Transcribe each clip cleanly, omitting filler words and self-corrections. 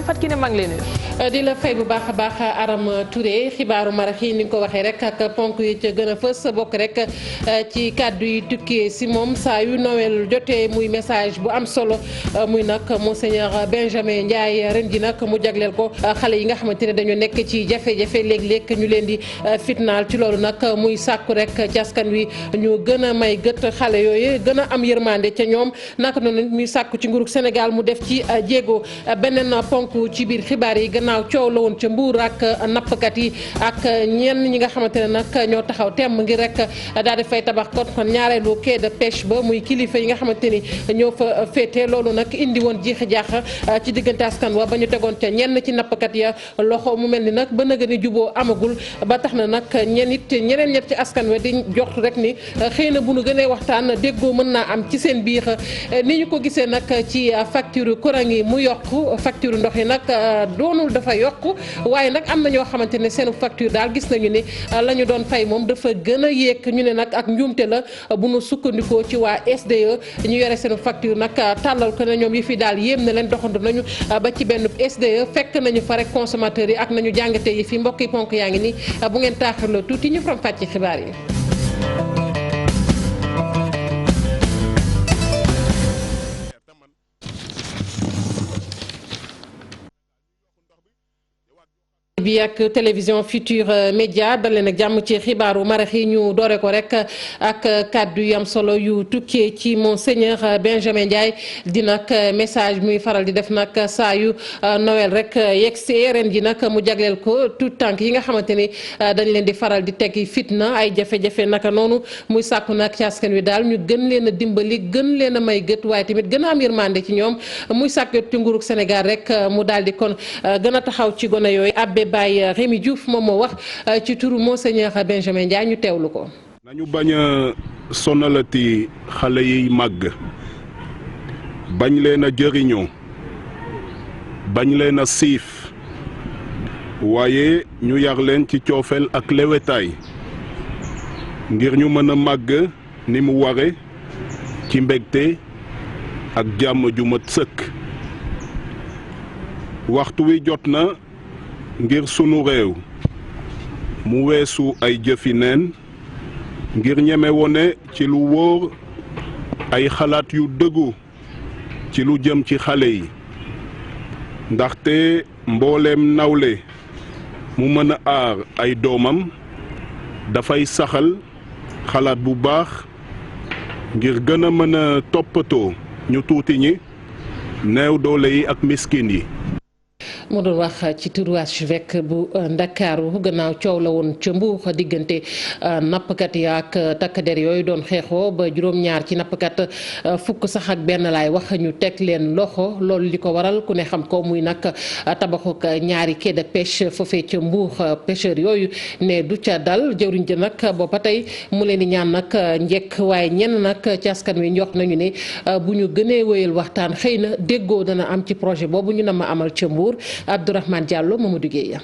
Dame Fatou Kiné maa ngi lay nuyu. di la fay bu baax a baax Aram Touré xibaaru marax yi ni nga ko waxee rek ak ponk yi ca gën a fës bokk rek ci kàddu yi tukkee si moom saa yu Noël jotee muy message bu am solo muy nag monseigneur Benjamin Ndiaye ren ji nag mu jagleel ko xale yi nga xamante ne dañoo nekk ci jafe-jafe léeg-léeg ñu leen di fitnaal ci loolu nag muy sàkku rek ci askan wi ñu gën a may gët xale yooyu gën a am yërmande ca ñoom naka noonu muy sàkku ci nguurug Sénégal mu def ci jéego. beneen ponk ci biir xibaar yi gannaaw coow la woon ca Mbuur ak nappkat yi ak ñenn ñi nga xamante ne nag ñoo taxaw temm ngir rek daal di fay tabax kon ñaareelu quai de pêche ba muy kilifa yi nga xamante ni ñoo fa féete loolu nag indi woon jiixi jaax ci diggante askan wa ba ñu tegoon ca ñenn ci nappkat ya loxo mu mel ni nag ba nëga ni juboo amagul ba tax na nag ñeneen ñett ci askan wa di jox rek ni xëy na bu nu gënee waxtaan déggoo mën naa am ci seen biir ni ñu ko gisee nag ci facture courant yi mu yokk facture ndox yi nag doonul dafa yokk waaye nag am na ñoo xamante ne seen facture daal gis nañu ni la ñu doon fay moom dafa gën a yéeg ñu ne nag ak njuumte la bu nu sukkandikoo ci waa SDE ñu yore seen facture nag tàllal ko ne ñoom yi fi daal yéem na leen doxandu nañu ba ci benn SDE fekk nañu fa rek consommateurs yi ak nañu jàngate yi fi mbokk yi ponk yaa ngi ni bu ngeen taaxirloo tuuti ñu faram fàcce xibaar yi. bi ak télévision Futur Média dal leen ak jàmm ci xibaaru marax yi ñu doore ko rek ak kàddu yu am solo yu tukkee ci monseigneur Benjamin Ndiaye di nag message muy faral di def nag saa yu Noël rek yegsee ren ji nag mu jagleel ko tout tànk yi nga xamante ni dañ leen di faral di teg fitna ay jafe-jafe naka noonu muy sàkku nag ci askan wi daal ñu gën leen a dimbali gën leen a may gët waaye tamit gën a am yërmande ci ñoom muy sàkku ci nguurug Sénégal rek mu daal di kon gën a taxaw ci gone yooyu Abbé Baye Rémi Diouf moom moo wax ci turu monseigneur Benjamin Ndiaye ñu teewlu ko. nañu bañ a sonalati xale yiy màgg bañ leen a jëriñoo bañ leen a siif waaye ñu yar leen ci coofeel ak lewetaay ngir ñu mën a màgg ni mu ware ci mbégte ak jàmm ju mat sëkk waxtu wi jot na ngir sunu réew mu weesu ay jëfi neen ngir ñeme wone ci lu wóor ay xalaat yu dëggu ci lu jëm ci xale yi ndaxte mbooleem nawle mu mën a aar ay doomam dafay saxal xalaat bu baax ngir gën a mën a toppatoo ñu tuuti ñi néew doole yi ak miskin yi. moo doon wax ci turu archevêque bu Ndakaaru gannaaw coow la woon ca Mbuur diggante nappkat yi ak takk der yooyu doon xeexoo ba juróom-ñaar ci nappkat fukk sax ak benn laay wax ñu teg leen loxo loolu li ko waral ku ne xam ko muy nag tabaxuk ñaari quai de pêche foofee ca Mbuur pêcheurs yooyu ne du ca dal jëwriñ ji nag booba tey mu leen di ñaan nag njëkk waaye ñenn nag ci askan wi njox nañu ne bu ñu gënee wéyal waxtaan xëy na déggoo dana am ci projet boobu ñu na ma amal ca Mbuur Abdourahmane Diallo Mamadou Guèye.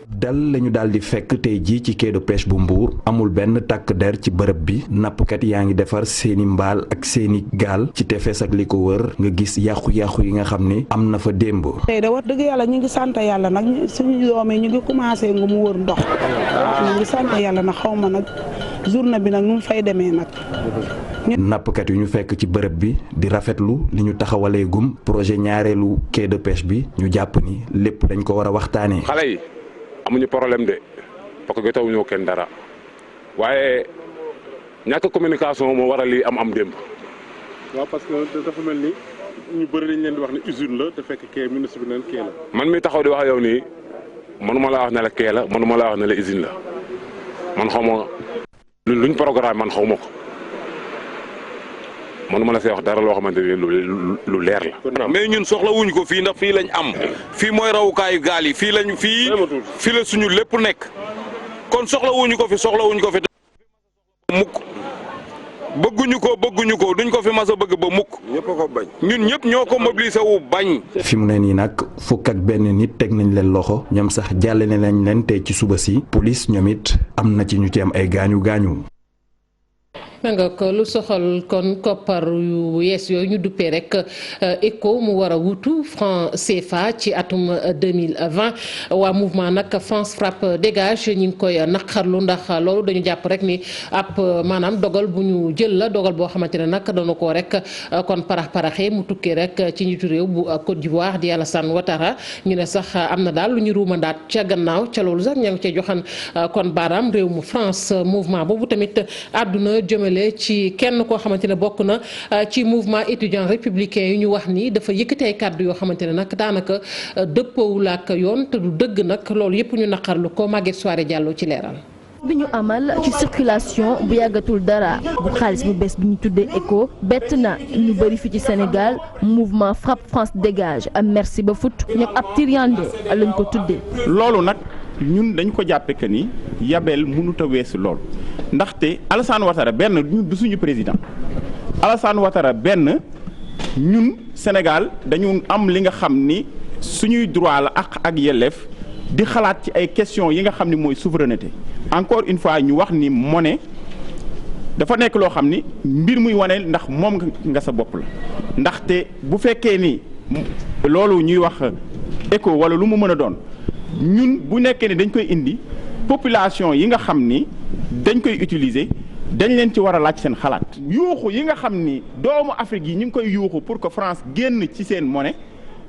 dal lañu daal di fekk tey jii ci quai de pêche bu Mbour amul benn takk der ci bërëb bi nappkat yaa ngi defar seeni mbaal ak seeni gaal ci tefes ak li ko wër nga gis yàqu-yàqu yi nga xam ni am na fa démb. tey de wax dëgg yàlla ñu ngi sant yàlla nag suñu doom yi ñu ngi commencé nga mu wër ndox ñu ngi sant yàlla nag xaw ma nag journée bi nag nu mu fay demee nag. nappkat yu ñu fekk ci bërëb bi di rafetlu li ñu taxawalee gum projet ñaareelu quai de pêche bi ñu jàpp ni lépp dañ ko war a waxtaanee. xale yi amuñu problème de parce que jotawuñu kenn dara waaye ñàkk communication moo waral li am démb. waaw parce que dafa mel ni ñu bëri dañ leen di wax ne usine la te fekk quai ministre bi neen quai la. man mi taxaw di wax yow nii mënuma laa wax ne la quai la mënuma laa wax ne la usine la man xaw ma luñ programme man xaw ma ko. mënuma la see wax dara loo xamante ni lu leer la. mais ñun soxla wuñ ko fii ndax fii lañ am fii mooy rawukaayu gaal yi fii lañ fii la suñu lépp nekk kon soxla wuñu ko fi mukk bëgguñu ko duñ ko fi mas a bëgg ba mukk. ñëpp ko bañ. ñun ñëpp ñoo ko mobilisé wu bañ. fi mu ne nii nag fukk ak benn nit teg nañ leen loxo ñoom sax jàllale nañ leen tey ci suba si police ñoom it am na ci ñu ci am ay gaañu. nga ko lu soxal kon koppar yu yees yooyu ñu duppee rek ECO mu war a wutu franc CFA ci atum 2020 waa mouvement nag France Frappe Dégage ñi ngi koy naqarlu ndax loolu dañu jàpp rek ni ab maanaam dogal bu ñu jël la dogal boo xamante ne nag doona ko rek kon paraxee mu tukkee rek ci njiitu réew bu Côte d'Ivoire di Alassane Ouattara ñu ne sax am na daal lu ñu ruumandaat ca gannaaw ca loolu sax ña ngi cee joxan kon baaraam réew mu France mouvement boobu tamit àdduna jëmale ci kenn koo xamante ne bokk na ci mouvement étudiant républicain yi ñu wax ni dafa yëkkati ay kàddu yoo xamante ne nag daanaka dëppoowul ak yoon te du dëgg nag loolu yëpp ñu naqarlu ko Maguette Soirée Diallo ci leeral. bi ñu amal ci circulation bu yàggatul dara bu xaalis bu bees bi ñu tuddee ECO bett na ñu bëri fi ci Sénégal mouvement Frappe France Dégage am merci ba fut ñoom ab tiriyande lañ ko tuddee. loolu nag ñun dañ ko jàppe que ni yabel mënut a weesu loolu ndaxte Alassane Ouattara benn ñun du suñu président Alassane Ouattara benn ñun Sénégal dañu am li nga xam ni suñuy droit la ak yelleef di xalaat ci ay questions yi nga xam ni mooy souveraineté encore une fois ñu wax ni monnaie dafa nekk loo xam ni mbir muy wane ndax moom nga sa bopp la ndaxte bu fekkee ni loolu ñuy wax ECO wala lu mu mën a doon ñun bu nekkee ni dañ koy indi population yi nga xam ni dañ koy utiliser dañ leen ci war a laaj seen xalaat yuuxu yi nga xam ni doomu Afrique yi ñu ngi koy yuuxu pour que France génn ci seen monnaie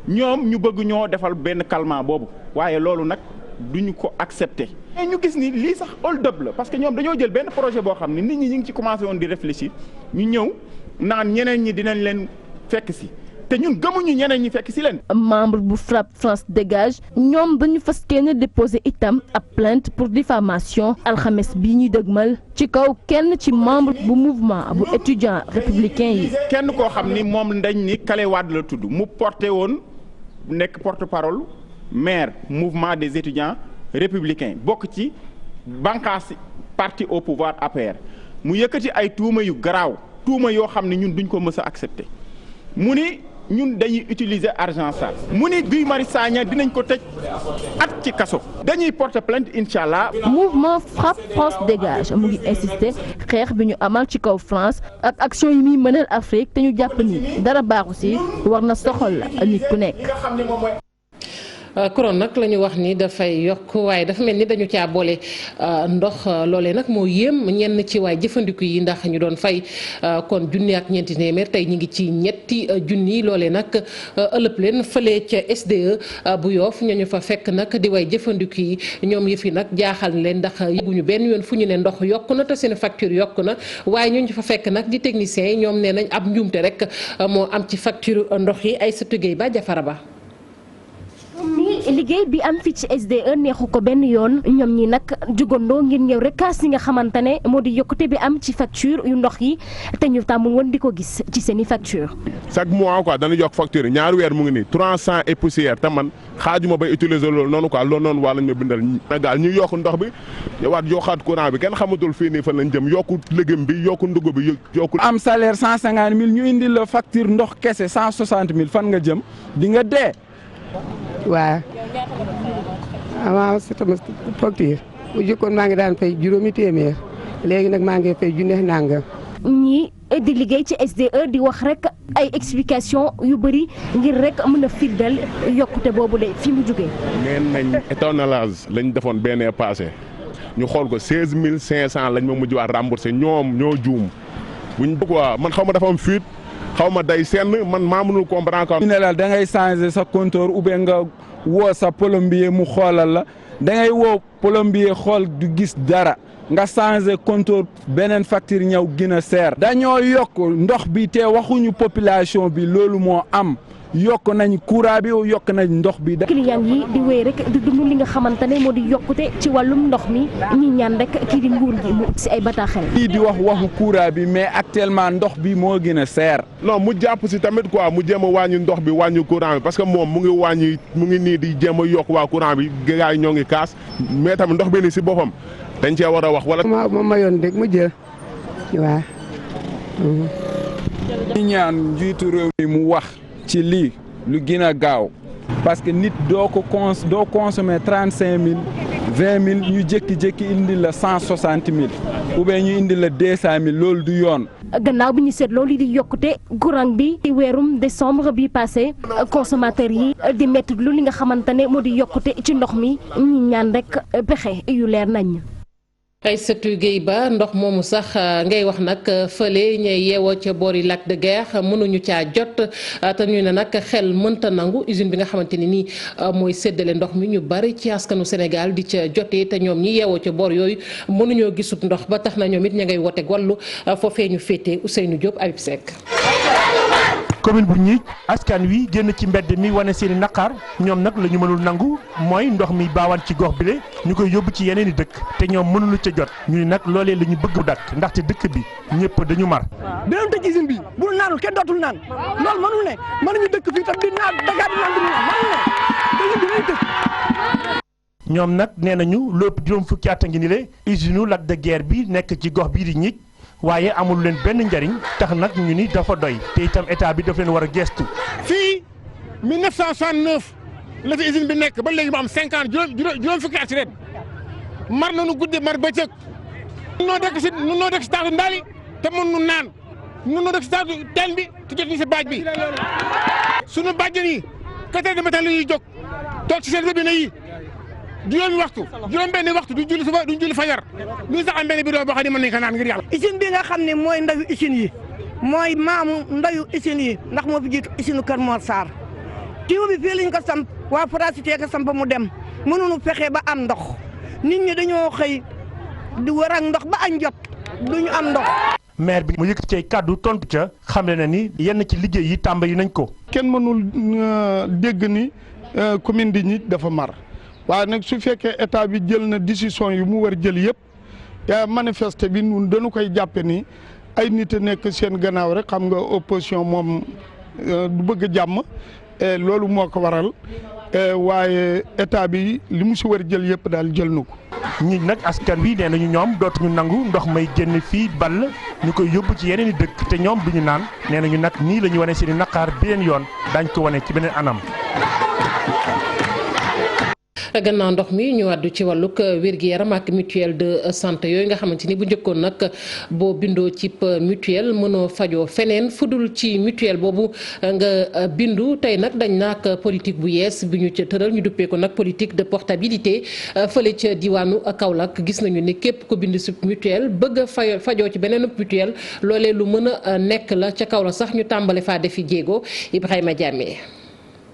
ñoom ñu bëgg ñoo defal benn calmant boobu waaye loolu nag duñu ko accepter. mais ñu gis ni lii sax hold up la parce que ñoom dañoo jël benn projet boo xam ni nit ñi ñu ngi ci commencé woon di réfléchir ñu ñëw naan ñeneen ñi dinañ leen fekk si te ñun gëmuñu ñeneen ñi fekk si leen. membre bu Frappe France Dégage ñoom dañu fas yéene déposer itam ab plainte pour diffamation alxames bii ñuy dëgmal ci kaw kenn ci membre bu mouvement bu étudiant républicain yi. kenn koo xam ni moom dañ ni Kalle Wade la tudd mu porté woon nekk porte-parole maire mouvement des étudiants républicains bokk ci bànqaas parti au pouvoir APR mu yëkkati ay tuuma yu garaaw tuuma yoo xam ne ñun duñ ko mës a accepter mu ni ñun dañuy utiliser argent sale mu ni Guy Marius Sagna dinañ ko tëj at ci kaso dañuy porter plainte incha allah. mouvement Frappe France Dégage mu ngi insister xeex bi ñu amal ci kaw France ak action yi muy mënal Afrique te ñu jàpp ni dara baaxu si war na soxal nit ku nekk. couronne nag la ñu wax ni dafay yokk waaye dafa mel ni dañu caa boole ndox loolee nag moo yéem ñenn ci waay jëfandiku yi ndax ñu doon fay kon junni ak ñeenti téeméer tey ñu ngi ci ñetti junni loolee nag ëllëg leen fële ca SDE bu Yoff ñooñu fa fekk nag di way jëfandiku yi ñoom yëf yi nag jaaxal leen ndax yëguñu benn yoon fu ñu ne ndox yokk na te seen facture yokk na waaye ñooñu fa fekk nag di techniciens yi ñoom nee nañ ab njuumte rek moo am ci facture ndox yi ay sa tuggeey ba jafara ba liggéey bi am fii ci SDE neexu ko benn yoon ñoom ñi nag jugandoo ngir ñëw rek kaas yi nga xamante ne moo di yokkute bi am ci facture yu ndox yi te ñu tàmm woon di ko gis ci seen i facture chaque mois quoi dana yokk facture ñaari weer mu ngi nii 300 et poussière te man xaajuma bay utiliser loolu noonu quoi loolu noonu waa lañ ma bindal Sénégal ñu yokk ndox bi yowaat yokkaat courant bi kenn xamatul fii nii fan lañ jëm yokku légume bi yokku ndugg bi yokku. am salaire 150 000 ñu indi la facture ndox kese 160 000 fan nga jëm di nga dee. waaw avant sama facture bu jëkkoon maa ngi daan fay juróomi téeméer léegi nag maa ngi fay junne nangam. ñii di liggéey ci SDE di wax rek ay explication yu bëri ngir rek mën a firdal yokkute boobu de fi mu jógee. neen nañ étonnelage lañ defoon benn passé ñu xool ko 16500 lañ ma mujj waa remboursé ñoom ñoo juum buñ quoi man xaw ma dafa am fuite. xaw ma day senn man maa mënul comprendre. ñu ne la da ngay changer sa compteur ou bien nga woo sa plombier mu xoolal la da ngay woo plombier xool du gis dara nga changer compteur beneen facture ñëw gën a seer. dañoo yokk ndox bi te waxuñu population bi loolu moo am yokk nañ courant bi yokk nañ ndox bi. client yi di wéy rek di dund li nga xamante ne moo di yokkute ci wàllum ndox mi ñi ñaan rek kii di nguur gi mu si ay bataaxel. lii di wax waxu courant bi mais actuellement ndox bi moo gën a seer. non mu jàpp si tamit quoi mu jéem a wàññi ndox bi wàññi courant bi parce que moom mu ngi wàññi mu ngi nii di jéem a yokk waa courant bi gars yi ñoo ngi kaas mais tamit ndox bi nii si boppam dañ cee war a wax wala. ma mayoon dégg ma jël waaw. ñi ñaan njiitu réew mi mu wax. ci lii lu gën a gaaw parce que nit doo consommer 35 000 20 000 ñu jékki-jékki indi la 160 000 ou bien ñu indi la 200 000 loolu du yoon. gannaaw bi ñu seetloo li di yokkute courant bi ci weerum décembre bi passé consommateurs yi di métti lu li nga xamante ne moo di yokkute ci ndox mi ñi ñaan rek pexe yu leer nañ. Aïssatou Gueye Ba ndox moomu sax ngay wax nag fële ñay yeewoo ca boori lac de Guiers mënuñu caa jot te ñu ne nag xel mënta nangu usine bi nga xamante ni nii mooy séddale ndox mi ñu bari ci askanu Sénégal di ca jotee te ñoom ñi yeewoo ca boor yooyu mënuñoo gisut ndox ba tax na ñoom it ña ngay wote wàllu foofee ñu féetee Ousseynou Diop Habib Seck. commune bu Ñiij askan wi génn ci mbedd mi wane seeni naqar ñoom nag la ñu mënul nangu mooy ndox mi baawaan ci gox bile ñu koy yóbbu ci yeneen i dëkk te ñoom mënuñu ca jot ñu ni nag loolee la ñu bëgg bu dakk ndaxte dëkk bi ñëpp dañu mar. dinañ tëj usine bi bul naanul kenn dootul naan loolu mënul ne mënuñu dëkk fii tam di naan Dakar di naan di naan mënul ne dañu tëj. ñoom nag nee nañu lépp juróom fukki at a ngi ni le usine Lac de Guiers bi nekk ci gox bii di Ñiij waaye amul leen benn njariñ tax nag ñu ni dafa doy te itam état bi daf leen war a gestu. fii 1969 la fi usine bi nekk ba léegi mu am 50 juróom fukki at ren mar nañu guddi mar bëccëg. noo dëkk si taatu ndaali te mën nu naan noo dëkk si taatu teen bi te jot ñu si baaj bi sunu bàjjen yi 4 heures du matin la ñuy jóg toog ci seen robinet yi juróom benn waxtu du julli suba du julli fajar lu sax am benn bidon boo xam ne mën nañu ko naan ngir yàlla. usine bi nga xam ne mooy ndayu usine yi mooy maamu ndayu usine yi ndax moo fi jiitu usine Kër Mor Sarr tiw bi fii lañ ko samp waa Foracité ko samp mu dem mënuñu fexe ba am ndox nit ñi dañoo xëy di war ak ndox ba añ jot duñu am ndox. maire bi mu yëkkati cay kàddu tontu ca xamle na ni yenn ci liggéey yi tàmbali nañ ko. kenn mënul dégg ni commune di Ñiij dafa mar. waaye nag su fekkee état bi jël na décision yu mu war jël yëpp manifeste bi ñun dañu koy jàppe ni ay nit a nekk seen gannaaw rek xam nga opposition moom du bëgg jàmm loolu moo ko waral waaye état bi li mu si war jël yëpp daal jël na ko. ñi nag askan wi nee nañu ñoom dootuñu nangu ndox may génn fii ball ñu koy yóbbu ci yeneen i dëkk te ñoom duñu naan nee nañu nag nii la ñu wane seen i naqaar beneen yoon daañ ko wane ci beneen anam. gannaaw ndox mi ñu àddu ci wàllug wér-gi-yaram ak mutuelle de santé yooyu nga xamante ni bu njëkkoon nag boo bindoo ci mutuelle mënoo fajoo feneen fudul ci mutuelle boobu nga bindu tey nag dañ naak politique bu yees bi ñu ca tëral ñu duppee ko nag politique de portabilité fële ca diwaanu Kaolack gis nañu ni képp ko bind si mutuelle bëgg a fajoo ci beneen mutuelle loolee lu mën a nekk la ca Kaolack sax ñu tàmbale faa defi jéego Ibrahima Diamé.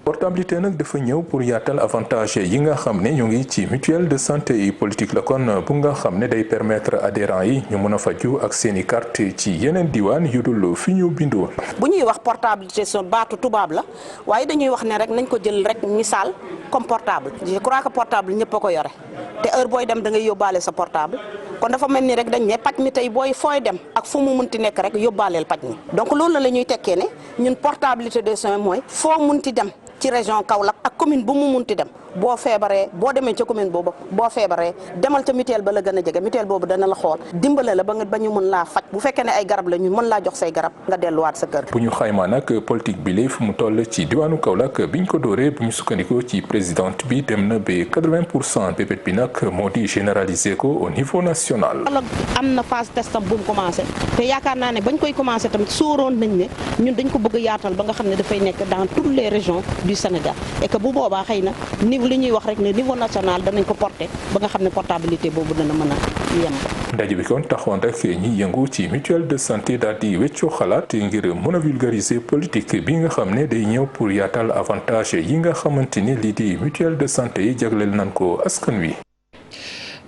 portabilité nag dafa ñëw pour yaatal avantage yi nga xam ne ñu ngi ci mutuelle de santé yi politique la kon bu nga xam ne day permettre adhérents yi ñu mën a faju ak seeni carte ci yeneen diwaan yu dul fi ñu bindoo. bu ñuy wax portabilité son baatu tubaab la waaye dañuy wax ne rek nañ ko jël rek misaal comme portable je crois que portable ñëpp a ko yore te heure booy dem da ngay yóbbaale sa portable kon dafa mel ni rek dañ ne paj mi tey booy fooy dem ak fu mu munti nekk rek yóbbaaleel paj mi donc loolu la ñuy tekkee ne ñun portabilité des soins mooy foo munti dem ci région Kaolack ak commune bu mu munti dem boo feebaree boo demee ca commune boobu boo feebaree demal ca mutuelle ba la gën a jege mutuelle boobu dana la xool dimbale la ba ñu mën laa faj bu fekkee ne ay garab la ñu mën laa jox say garab nga delluwaat sa kër. bu ñu xaymaa nag politique bi léegi fu mu toll ci diwaanu Kaolack biñ ko dooree bu ñu sukkandikoo ci présidente bi dem na ba 80% bébét bi nag moo di généraliser ko au niveau national. am na phase testam bu mu commencé te yaakaar naa ne bañ koy commencé tamit sóoroon nañ ne ñun dañ ko bëgg a yaatal ba nga xam ne dafay nekk dans toutes les régions du Sénégal et que bu boobaa xëy na niveau li ñuy wax rek ne niveau national danañ ko porter ba nga xam ne portabilité boobu dana mën a yem. ndaje bi kon taxoon rek ñi yëngu ci mutuelle de santé daal di weccoo xalaat ngir mën a vulgariser politique bi nga xam ne day ñëw pour yaatal avantage yi nga xamante ni lii di mutuelle de santé yi jagleel nañ ko askan wi.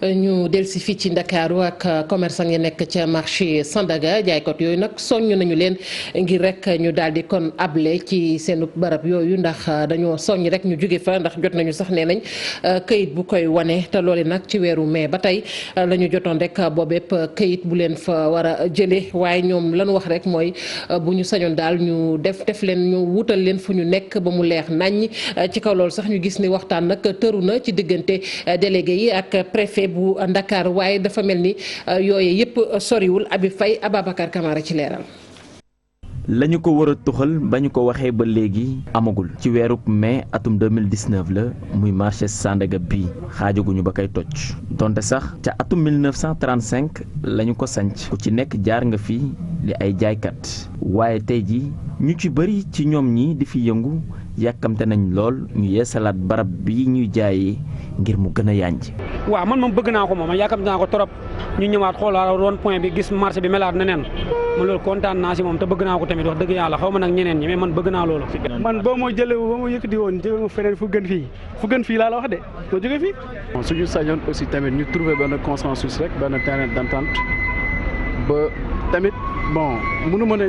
ñu delsi fii ci Ndakaaru ak commerçant yi nekk ca marché Sandaga jaaykat yooyu nag soññ nañu leen ngir rek ñu daal di kon able ci seen barab yooyu ndax dañoo soññ rek ñu jóge fa ndax jot nañu sax nee nañ këyit bu koy wane te loole nag ci weeru mai ba tey la ñu jotoon rek boobepp këyit bu leen fa war a jëlee waaye ñoom lañu wax rek mooy bu ñu sañoon daal ñu def leen ñu wutal leen fu ñu nekk ba mu leer naññ ci kaw loolu sax ñu gis ni waxtaan nag tëru na ci diggante délégué yi ak préfet bu Ndakaar waaye dafa mel ni yooye yëpp soriwul Abi Faye Ababacar Camara ci leeral. lañu ko war a tuxal ba ñu ko waxee ba léegi amagul ci weerub mai atum 2019 la muy marché Sandaga bii xaajaguñu ba koy toj donte sax ca atum 1935 lañu ko sanc ku ci nekk jaar nga fi li ay jaaykat waaye tey ji ñu ci bëri ci ñoom ñi di fi yëngu yàkkamte nañ lool ñu yeesalaat barab bi ñuy jaayee ngir mu gën a yànj. waaw man moom bëgg naa ko moom man yàkkamte naa ko trop ñu ñëwaat xoolaat rond point bi gis marché bi melaat neneen man loolu kontaan naa si moom te bëgg naa ko tamit wax dëgg yàlla xaw ma nag ñeneen ñi mais man bëgg naa loolu. man boo ma jëlee ba ma yëkkati woon jëlee ma feneen fu gën fii laa la wax de boo jógee fii. bon suñu sañoon aussi tamit ñu trouver benn consensus rek benn terrain d'entente ba tamit bon mënu ma ne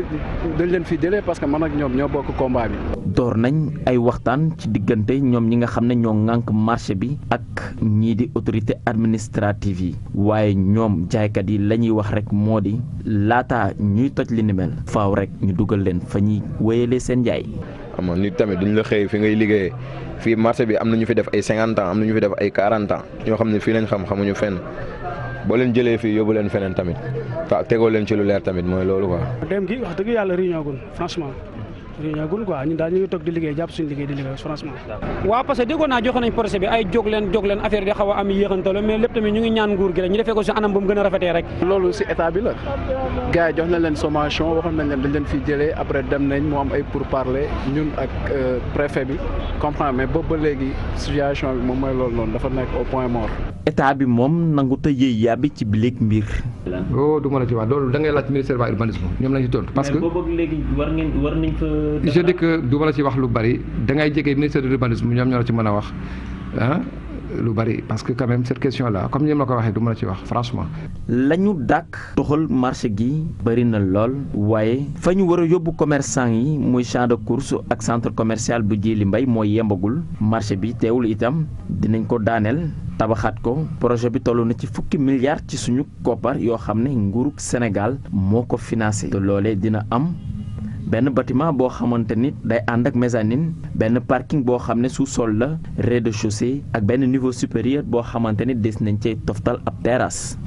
dañ leen fi jëlee parce que man ak ñoom ñoo bokk combat bi. door nañ ay waxtaan ci diggante ñoom ñi nga xam ne ñoo ŋànk marché bi ak ñii di autorité administrative yi waaye ñoom jaaykat yi la ñuy wax rek moo di laata ñuy toj li ni mel faaw rek ñu dugal leen fa ñuy wéyalee seen jaay. xam nga nit tamit duñ la xëy fi ngay liggéeyee fii marché bi am na ñu fi def ay 50 ans am na ñu fi def ay 40 ans ñoo xam ne fii lañ xamuñu fenn boo leen jëlee fii yóbbu leen feneen tamit waaw tegoo leen ci lu leer tamit mooy loolu quoi. dem gi wax dëgg yàlla réunion franchement. ñun daal ñu ngi toog di liggéey jàpp suñu liggéey di liggéey franchement. waaw parce que déggoon naa joxe nañ projet bi ay jóg leen affaire di xaw a am yéexantalo mais lépp tamit ñu ngi ñaan nguur gi rek ñu defee ko si anam bu mu gën a rafetee rek. loolu si état bi la gars yi jox nañ leen sommation waxoon nañ leen dañ leen fi jëlee après dem nañ mu am ay pourparlers ñun ak préfet bi comprendre mais boobu ba léegi situation bi moom mooy loolu noonu dafa nekk au point mort. état bi moom nangu te yëy yàbbi ci bileeg mbir. oh du ma la ci wax loolu da ngay laaj ministère de l'urbanisme ñoom lañ ci tontu. parce que boobu léegi war nañ fa. je dis que du ma la ci wax lu bari da ngay jege ministère de l'urbanisme ñoom ñoo la ci mën a wax lu bari parce que quand même cette question là comme ñoom la ko waxee du ma la ci wax franchement. lañu dàkk toxal marché gi bari na lool waaye fa ñu war a yóbbu commerçant yi muy champ de course ak centre commercial bu Djily Mbaye mooy yembagul marché bi teewul itam dinañ ko daaneel. tabaxaat ko projet bi toll na ci fukki milliards ci suñu koppar yoo xam ne nguurug Sénégal moo ko financé te loolee dina am benn bâtiment boo xamante ni day ànd ak mezzanine benn parking boo xam ne sous-sol la rez-de-chaussée ak benn niveau supérieur boo xamante ni des nañ cay toftal ab terrasse.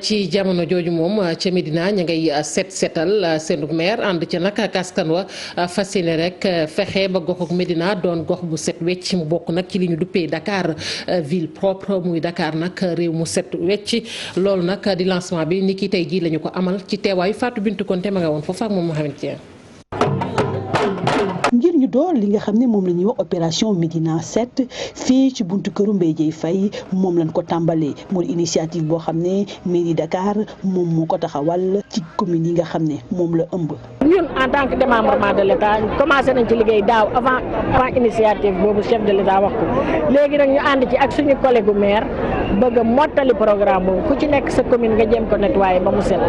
ci jamono jooju moom ca Médina ña ngay setal seen maire ànd ca nag ak askan wa fas yéene rek fexe ba goxuk Médina doon gox bu set wecc mu bokk nag ci li ñu duppee Dakar ville propre muy Dakar nag réew mu set wecc loolu nag di lancement bi ni ki tey jii la ñu ko amal ci teewaayu Fatou Bintou Konté ma nga woon foofu ak moom Mohamed Dieng. ngir ñu door li nga xam ne moom la ñuy wax opération Médina 7 fii ci buntu këru Mbaye Dièye Faye moom lañ ko tàmbalee mooy initiative boo xam ne mairie Dakar moom moo ko taxawal ci commune yi nga xam ne moom la ëmb. ñun en tant que démembrement de l'État commencé nañ ci liggéey daaw avant initiative boobu chef de l'État wax ko léegi nag ñu ànd ci ak suñu collègue maire bëgg a mottali programme boobu ku ci nekk sa commune nga jéem ko nettoyer ba mu set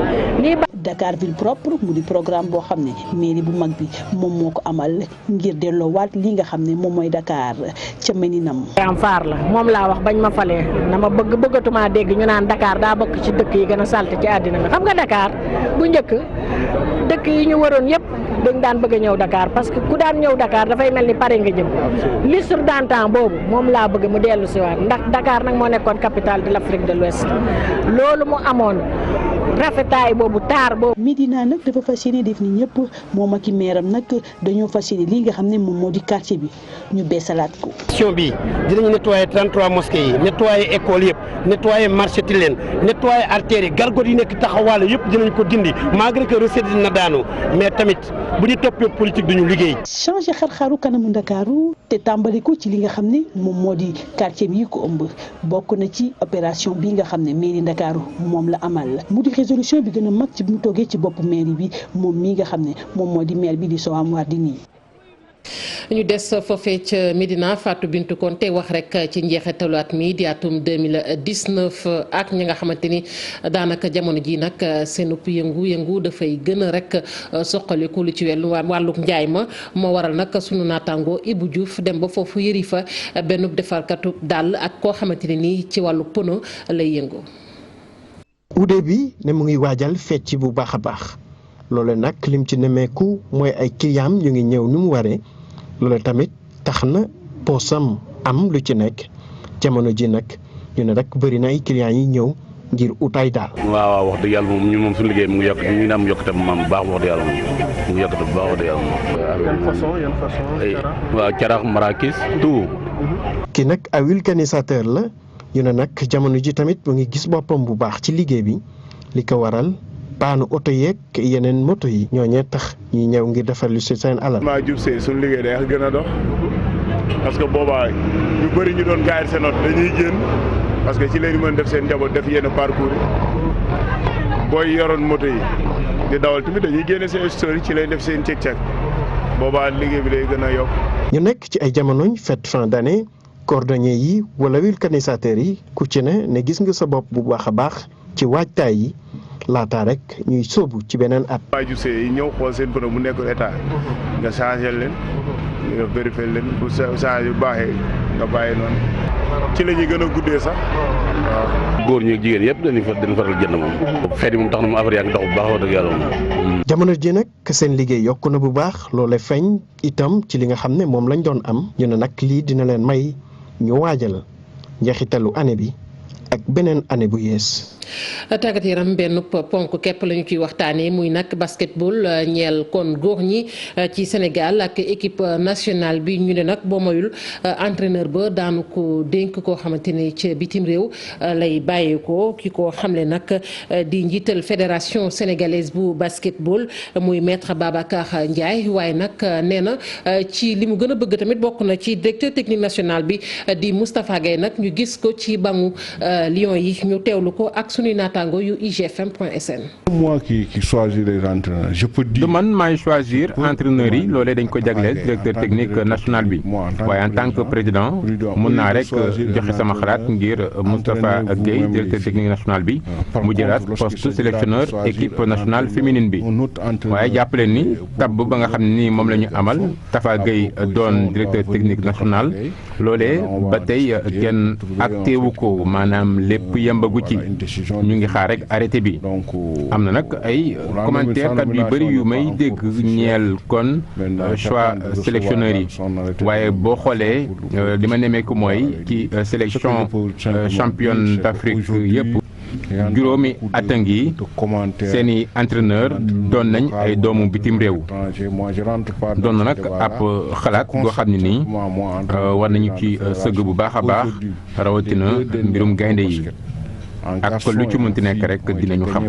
lii Dakar ville propre mu di programme boo xam ne mairie bu mag bi moom moo ko amal ngir delloowaat li nga xam ne moom mooy Dakar ca meninam. am faar la moom laa wax bañ ma falee na ma bëggatuma dégg ñu naan Dakar daa bokk ci dëkk yi gën a salte ci àddina bi xam nga Dakar bu njëkk dëkk yi ñu waroon yëpp dañ daan bëgg a ñëw Dakar parce que ku daan ñëw Dakar dafay mel ni pare nga jëm l'histoire d'antan boobu moom laa bëgg mu dellu si waat ndax Dakar nag moo nekkoon capitale de l'Afrique de l'Ouest loolu mu amoon rafetaay boobu taar boobu. Médina nag dafa fas yéene def ni ñëpp moom ak i meeram nag dañoo fas yéene li nga xam ne moom moo di quartier bi ñu beesalaat ko. action bi dinañu nettoyer 33 mosquées yi nettoyer école yëpp nettoyer marché Tilène nettoyer artères yi gargot yi nekk taxawaale yëpp dinañ ko dindi malgré que recette dina daanu mais tamit bu ñu toppee politique duñu liggéey. changer xar-xaru kanamu Ndakaaru te tàmbali ko ci li nga xam ne moom moo di quartier bi ko ëmb bokk na ci opération bi nga xam ne mairie Ndakaaru moom la amal mu di résolution bi gën a mag ci bu mu toogee ci boppu mairie bi moom mii nga xam ne moom moo di maire bi di Soham Wardini. ñu des foofee ca Médina Fatou Bintou Konté wax rek ci njeexitalu at mi di atum 2019 ak ñi nga xamante ni daanaka jamono ji nag seen upp yëngu dafay gën a rek soqaliku lu ci wàlluk njaay ma moo waral nag sunu naataangoo Ibou Diouf dem ba foofu yëri fa benn defarkatu dàll ak koo xamante ne nii ci wàllu pono lay yëngu. ude bi ne mu ngi waajal fecc bu baax a baax loolu nag lim ci nemmeeku mooy ay clients ñu ngi ñëw ni mu waree loolu tamit tax na poosam am lu ci nekk jamono ji nag ñu ne rek bëri na ay clients yi ñëw ngir utaay daal. waaw wax dëgg yàlla moom ñun moom suñu liggéey mu ngi yokk ñu ngi am yokkute moom bu baax wax dëgg yàlla moom mu ngi yokkute bu baax wax dëgg yàlla moom. yan façon waaw carax marakis tout. ki nag ab vulcanisateur la ñu ne nag jamono ji tamit mu ngi gis boppam bu baax ci liggéey bi li ko waral paanu oto yeeg yeneen moto yi ñooñee tax ñuy ñëw ngir defar lu si seen alal. maa jub see suñu liggéey day gën a dox parce que boobaa ñu bëri ñu doon gaayal seen oto dañuy génn parce que ci leen mën def seen njaboot def yenn parcours yi booy yoroon moto yi di dawal tamit dañuy génne seen story ci lay def seen cëg-cëg boobaa liggéey bi day gën a yokk. ñu nekk ci ay jamonoñ fête fin d'année cordonnier yi wala vulcanisateur yi ku ci ne gis nga sa bopp bu baax a baax ci waajtaay yi laata rek ñuy sóobu ci beneen at. waaju see yi ñëw xool seen pneu bu nekkul état nga changé leen nga vérifié leen bu changé bu baaxee nga bàyyi noonu ci la ñuy gën a guddee sax waaw. góor ñi ak jigéen yëpp dañuy faral jënd moom. xeet yi moom tax na mu affaire yaa ngi dox bu baax wax dëgg yàlla moom. jamono ji nag seen liggéey yokku na bu baax loolee feeñ itam ci li nga xam ne moom lañ doon am ñu ne nag lii dina leen may ñu waajal njeexitalu année bi ak beneen année bu yees. tàggat yaram benn ponk képp lañu ciy waxtaanee muy nag basketball ñeel kon góor ñi ci Sénégal ak équipe nationale bi ñu ne nag boo mayul entraîneur ba daanu ko dénk koo xamante ne ci bitim réew lay bàyyeekoo ki ko xamle nag di njiital fédération sénégalaise bu basketball muy maître Babacar Ndiaye waaye nag nee na ci li mu gën a bëgg tamit bokk na ci directeur technique national bi di Moustapha Gueye nag ñu gis ko ci bangu Lions yi ñu teewlu ko ak suñuy naataango yu igfm.sn. moi qui choisis les entraîneurs je peux dire. du man maay choisir entraîneurs yi loolee dañ ko jagleel directeur technique national bi waaye en tant que président mun naa rek joxe sama xalaat ngir Moustapha Gueye directeur technique national bi mu jëlaat poste sélectionneur équipe nationale féminine bi waaye jàppale ni tabb ba nga xam ni moom la ñu amal Tafa Gueye doon directeur technique national loolee ba tey kenn acté wu ko maanaam lépp yembagu ci. ñu ngi xaar rek arrêté bi am na nag ay commentaire kat yu bëri yu may dégg ñeel kon choix sélectionneurs yi waaye boo xoolee li ma nemeeku mooy ci sélection championne d'Afrique yëpp juróomi at a ngi seeni entraîneur doon nañ ay doomu bitim réew doon na nag ab xalaat goo xam ne nii war nañu ci sëgg bu baax a baax rawatina mbirum gaynde yi ak lu ci mënti nekk rek dinañu xam.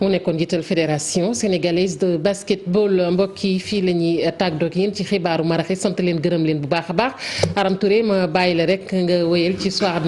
mu nekkoon njiital fédération sénégalaise de basketball mbokk yi fii la ñuy tàggatoo ak yéen ci xibaaru maraxi sant leen gërëm leen bu baax a baax Aram Touré ma bàyyi la rek nga wéyal ci soir